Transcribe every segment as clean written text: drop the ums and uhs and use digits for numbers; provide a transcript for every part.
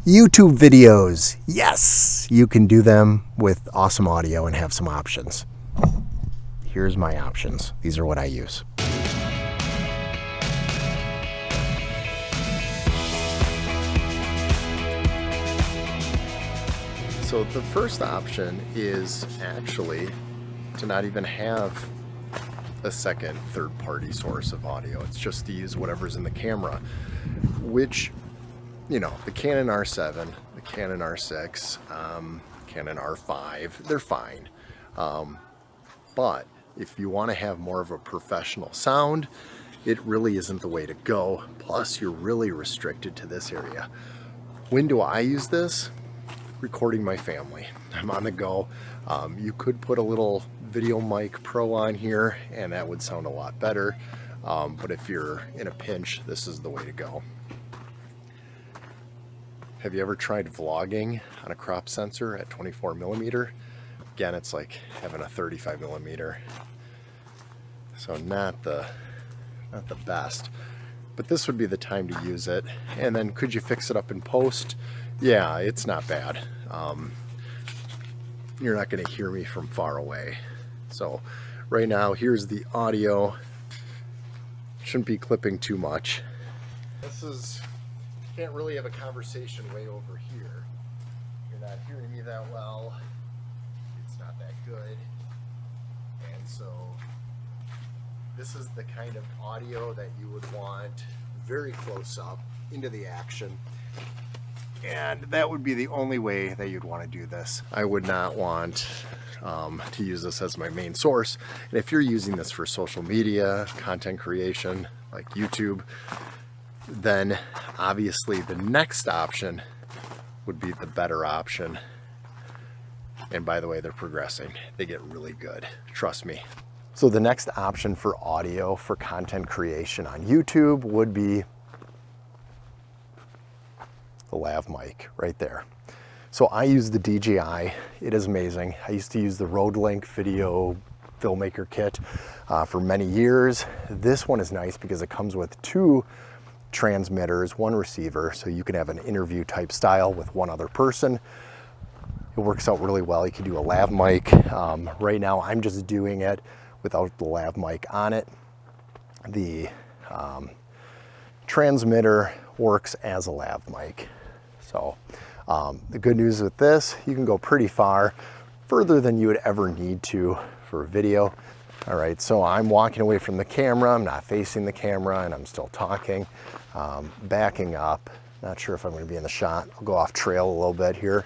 YouTube videos. Yes, you can do them with awesome audio and have some options. Here's my options. These are what I use. So the first option is actually to not even have a second third-party source of audio. It's just to use whatever's in the camera, which, you know, the Canon R7, the Canon R6, Canon R5, they're fine. But if you want to have more of a professional sound, it really isn't the way to go. Plus, you're really restricted to this area. When do I use this? Recording my family. I'm on the go. You could put a little Video Mic Pro on here and that would sound a lot better. But if you're in a pinch, this is the way to go. Have you ever tried vlogging on a crop sensor at 24mm? Again, it's like having a 35mm. So not the best. But this would be the time to use it. And then could you fix it up in post? Yeah, it's not bad. You're not going to hear me from far away. So right now, here's the audio. Shouldn't be clipping too much. Can't really have a conversation way over here. You're not hearing me that well. It's not that good. And so this is the kind of audio that you would want very close up into the action. And that would be the only way that you'd want to do this. I would not want to use this as my main source. And if you're using this for social media, content creation, like YouTube, then obviously the next option would be the better option. And by the way, they're progressing. They get really good. Trust me. So the next option for audio for content creation on YouTube would be the lav mic right there. So I use the DJI. It is amazing. I used to use the Rodelink Video Filmmaker Kit for many years. This one is nice because it comes with two transmitters, one receiver, so you can have an interview type style with one other person. It works out really well. You can do a lav mic. Right now I'm just doing it without the lav mic on it. The transmitter works as a lav mic. So the good news with this, you can go pretty far, further than you would ever need to for a video. All right, so I'm walking away from the camera, I'm not facing the camera, and I'm still talking. Backing up, not sure if I'm gonna be in the shot. I'll go off trail a little bit here.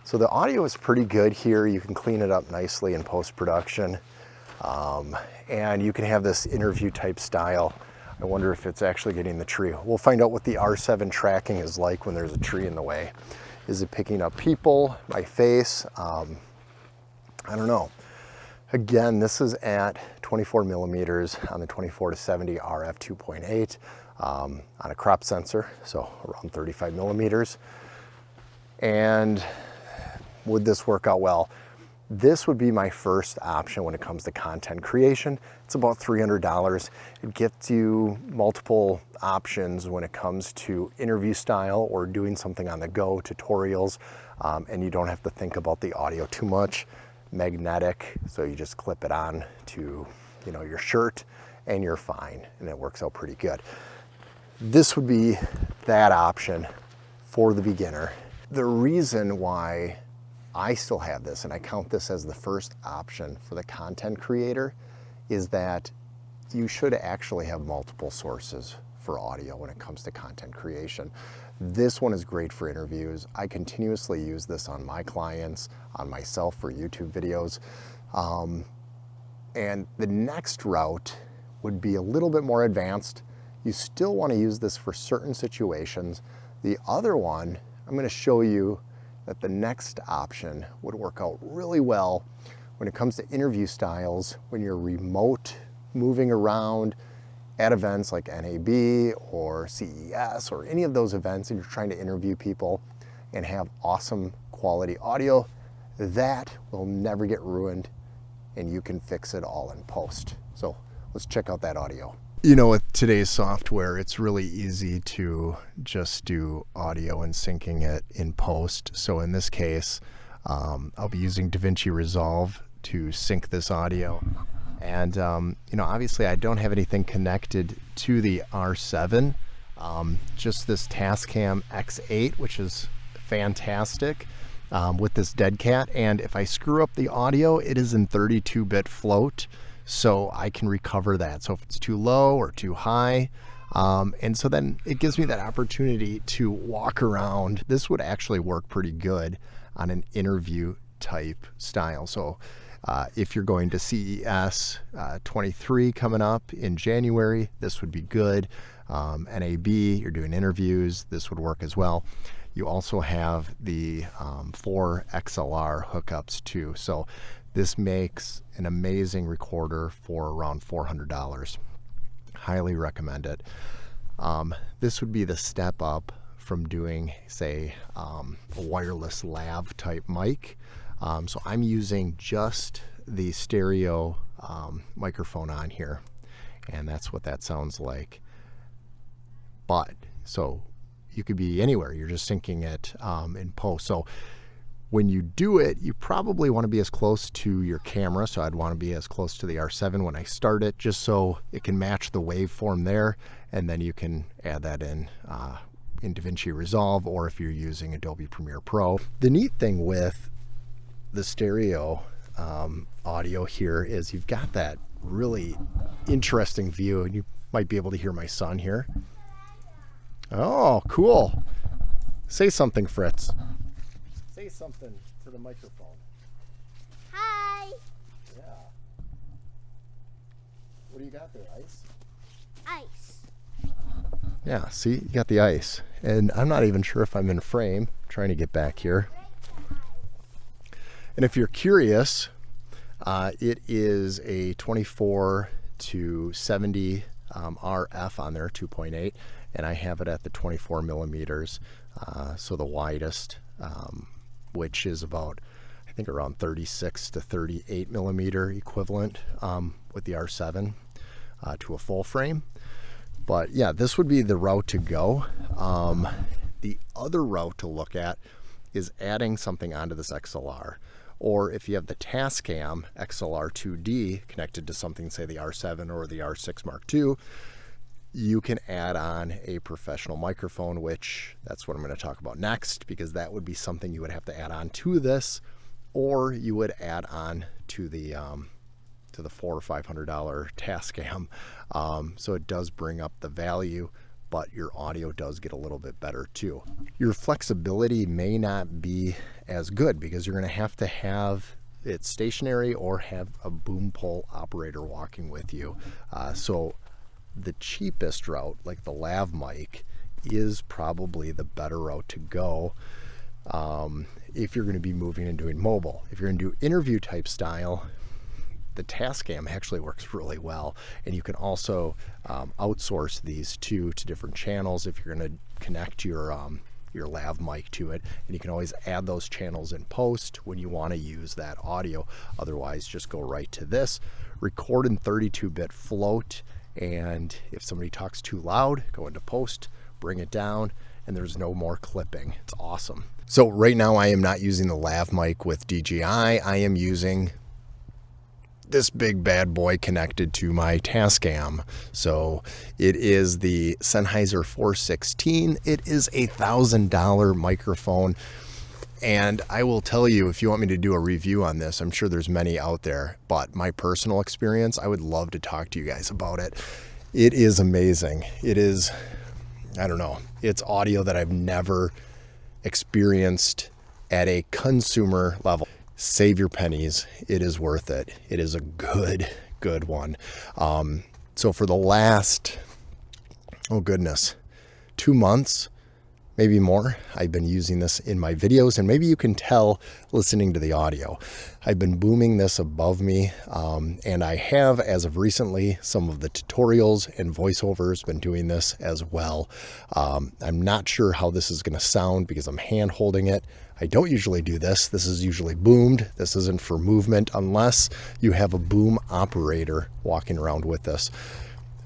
So the audio is pretty good here. You can clean it up nicely in post-production. And you can have this interview type style. I wonder if it's actually getting the tree. We'll find out what the R7 tracking is like when there's a tree in the way. Is it picking up people, my face? I don't know. Again, this is at 24mm on the 24-70 RF 2.8 on a crop sensor, so around 35mm. And would this work out well? This would be my first option when it comes to content creation. It's about $300. It gets you multiple options when it comes to interview style or doing something on the go, tutorials, and you don't have to think about the audio too much. Magnetic, so you just clip it on to, you know, your shirt and you're fine, and it works out pretty good. This would be that option for the beginner. The reason why I still have this, and I count this as the first option for the content creator, is that you should actually have multiple sources for audio when it comes to content creation. This one is great for interviews. I continuously use this on my clients, on myself for YouTube videos. And the next route would be a little bit more advanced. You still want to use this for certain situations. The other one, I'm going to show you that the next option would work out really well when it comes to interview styles, when you're remote, moving around at events like NAB or CES or any of those events, and you're trying to interview people and have awesome quality audio. That will never get ruined, and you can fix it all in post. So let's check out that audio. You know, with today's software, it's really easy to just do audio and syncing it in post. So in this case, I'll be using DaVinci Resolve to sync this audio. And, you know, obviously I don't have anything connected to the R7, just this Tascam X8, which is fantastic with this dead cat. And if I screw up the audio, it is in 32-bit float. So I can recover that. So if it's too low or too high, and so then it gives me that opportunity to walk around. This would actually work pretty good on an interview type style. So if you're going to CES 23 coming up in January, this would be good. NAB, you're doing interviews, this would work as well. You also have the 4 XLR hookups too. So this makes an amazing recorder for around $400. Highly recommend it. This would be the step up from doing, say, a wireless lav type mic. So I'm using just the stereo microphone on here, and that's what that sounds like. But so you could be anywhere. You're just syncing it in post. So when you do it, you probably want to be as close to your camera. So I'd want to be as close to the R7 when I start it, just so it can match the waveform there. And then you can add that in DaVinci Resolve, or if you're using Adobe Premiere Pro. The neat thing with the stereo audio here is you've got that really interesting view, and you might be able to hear my son here. Oh, cool. Say something, Fritz. Say something to the microphone. Hi. Yeah. What do you got there, ice? Ice. Yeah, see, you got the ice. And I'm not even sure if I'm in frame. I'm trying to get back here. And if you're curious, it is a 24 to 70 RF on there, 2.8, and I have it at the 24 millimeters, so the widest, which is about, I think, around 36 to 38 millimeter equivalent with the R7 to a full frame. But yeah, this would be the route to go. The other route to look at is adding something onto this XLR. Or if you have the Tascam XLR 2D connected to something, say the R7 or the R6 Mark II, you can add on a professional microphone, which that's what I'm going to talk about next, because that would be something you would have to add on to this, or you would add on to the $400 or $500 Tascam. So it does bring up the value, but your audio does get a little bit better too. Your flexibility may not be as good because you're going to have it stationary or have a boom pole operator walking with you. So the cheapest route, like the lav mic, is probably the better route to go if you're going to be moving and doing mobile. If you're going to do interview type style, the Tascam actually works really well, and you can also outsource these to different channels if you're going to connect your lav mic to it, and you can always add those channels in post when you want to use that audio. Otherwise, just go right to this, record in 32-bit float, and if somebody talks too loud, go into post, bring it down, and there's no more clipping. It's awesome. So right now I am not using the lav mic with DJI. I am using this big bad boy connected to my Tascam. So it is the Sennheiser 416. It is a $1,000 microphone. And I will tell you, if you want me to do a review on this, I'm sure there's many out there, but my personal experience, I would love to talk to you guys about it. It is amazing. It is, I don't know, it's audio that I've never experienced at a consumer level. Save your pennies. It is worth it. It is a good one. So for the last, oh goodness, 2 months, maybe more, I've been using this in my videos, and maybe you can tell listening to the audio. I've been booming this above me, and I have, as of recently, some of the tutorials and voiceovers been doing this as well. I'm not sure how this is going to sound because I'm hand holding it. I don't usually do this. This is usually boomed. This isn't for movement unless you have a boom operator walking around with this.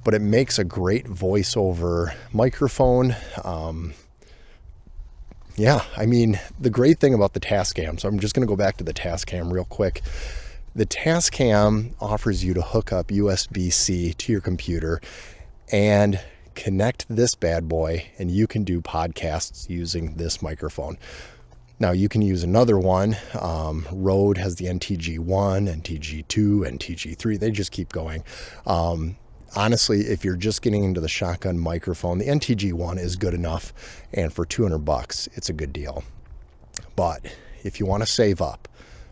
but it makes a great voiceover microphone. Yeah, I mean, the great thing about the Tascam, so I'm just going to go back to the Tascam real quick. The Tascam offers you to hook up USB-C to your computer and connect this bad boy, and you can do podcasts using this microphone. Now you can use another one. Rode has the NTG1, NTG2, NTG3. They just keep going. Honestly, if you're just getting into the shotgun microphone, the NTG1 is good enough, and for $200, it's a good deal. But if you want to save up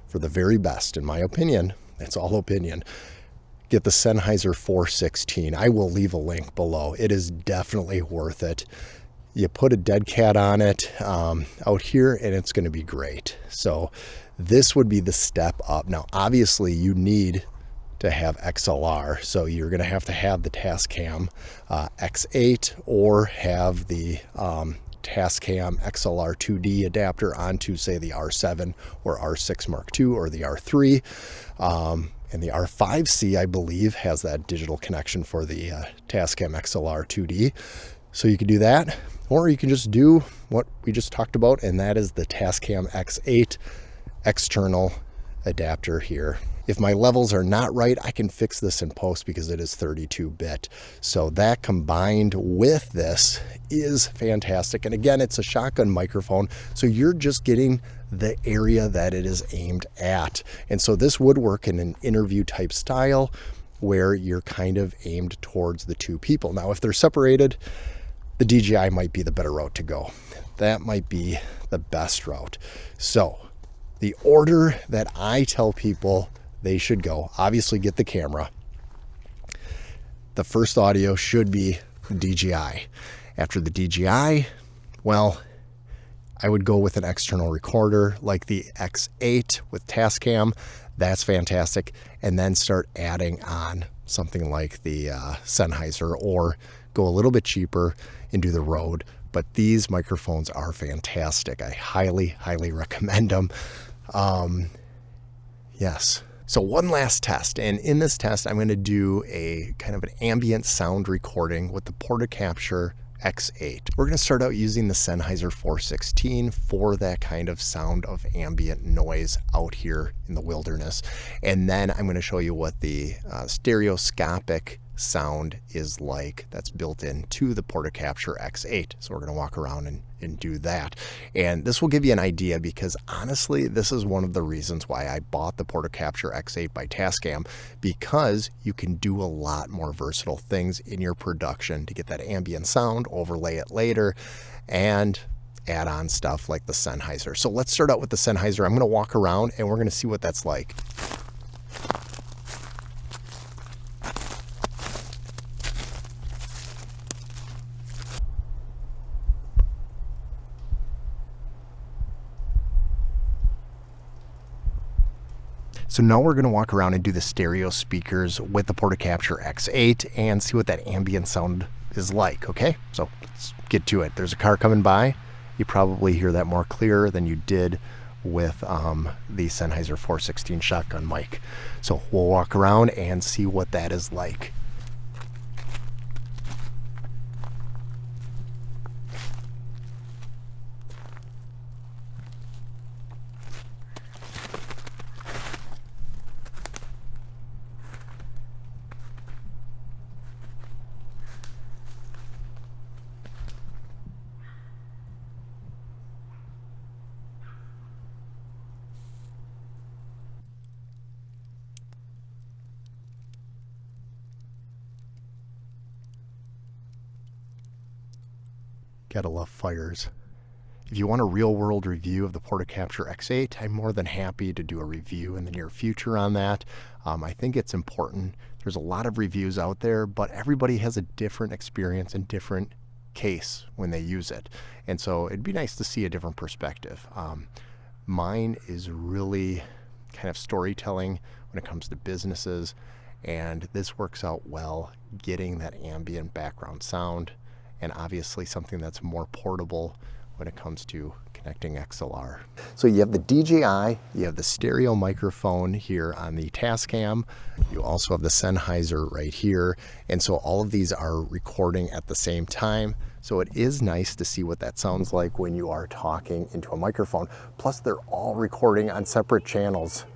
for the very best, in my opinion, it's all opinion, get the Sennheiser 416. I will leave a link below. It is definitely worth it. You put a dead cat on it out here, and it's going to be great. So this would be the step up. Now, obviously, you need to have XLR, so you're going to have the Tascam X8 or have the Tascam XLR 2D adapter onto, say, the R7 or R6 Mark II or the R3. And the R5C, I believe, has that digital connection for the Tascam XLR 2D. So you could do that, or you can just do what we just talked about, and that is the Tascam X8 external adapter here. If my levels are not right, I can fix this in post because it is 32-bit. So that combined with this is fantastic. And again, it's a shotgun microphone, so you're just getting the area that it is aimed at. And so this would work in an interview type style where you're kind of aimed towards the two people. Now, if they're separated, the DJI might be the better route to go. That might be the best route. So the order that I tell people they should go, obviously get the camera. The first audio should be the DJI. After the DJI, well, I would go with an external recorder like the X8 with Tascam. That's fantastic. And then start adding on something like the Sennheiser, or go a little bit cheaper and do the Rode. But these microphones are fantastic. I highly, highly recommend them. Yes. So one last test, and in this test, I'm going to do a kind of an ambient sound recording with the Portacapture X8. We're going to start out using the Sennheiser 416 for that kind of sound of ambient noise out here in the wilderness. And then I'm going to show you what the stereoscopic sound is like that's built into the Portacapture X8. So we're going to walk around and do that. And this will give you an idea, because honestly, this is one of the reasons why I bought the Portacapture X8 by Tascam, because you can do a lot more versatile things in your production to get that ambient sound, overlay it later, and add on stuff like the Sennheiser. So let's start out with the Sennheiser. I'm going to walk around and we're going to see what that's like. So now we're going to walk around and do the stereo speakers with the Portacapture X8 and see what that ambient sound is like, okay? So let's get to it. There's a car coming by. You probably hear that more clear than you did with the Sennheiser 416 shotgun mic. So we'll walk around and see what that is like. Gotta love fires. If you want a real-world review of the Portacapture X8, I'm more than happy to do a review in the near future on that. I think it's important. There's a lot of reviews out there, but everybody has a different experience and different case when they use it. And so it'd be nice to see a different perspective. Mine is really kind of storytelling when it comes to businesses, and this works out well, getting that ambient background sound, and obviously something that's more portable when it comes to connecting XLR. So you have the DJI, you have the stereo microphone here on the Tascam, you also have the Sennheiser right here, and so all of these are recording at the same time. So it is nice to see what that sounds like when you are talking into a microphone. Plus they're all recording on separate channels.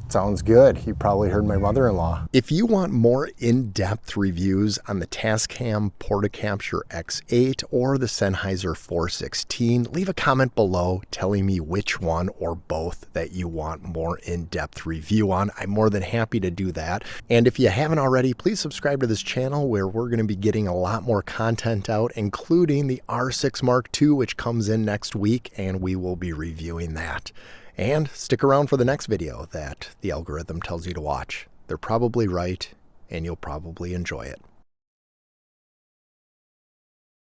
Sounds good. You probably heard my mother-in-law. If you want more in-depth reviews on the Tascam Portacapture X8 or the Sennheiser 416, leave a comment below telling me which one or both that you want more in-depth review on. I'm more than happy to do that. And if you haven't already, please subscribe to this channel where we're going to be getting a lot more content out, including the R6 Mark II, which comes in next week, and we will be reviewing that. And stick around for the next video that the algorithm tells you to watch. They're probably right, and you'll probably enjoy it.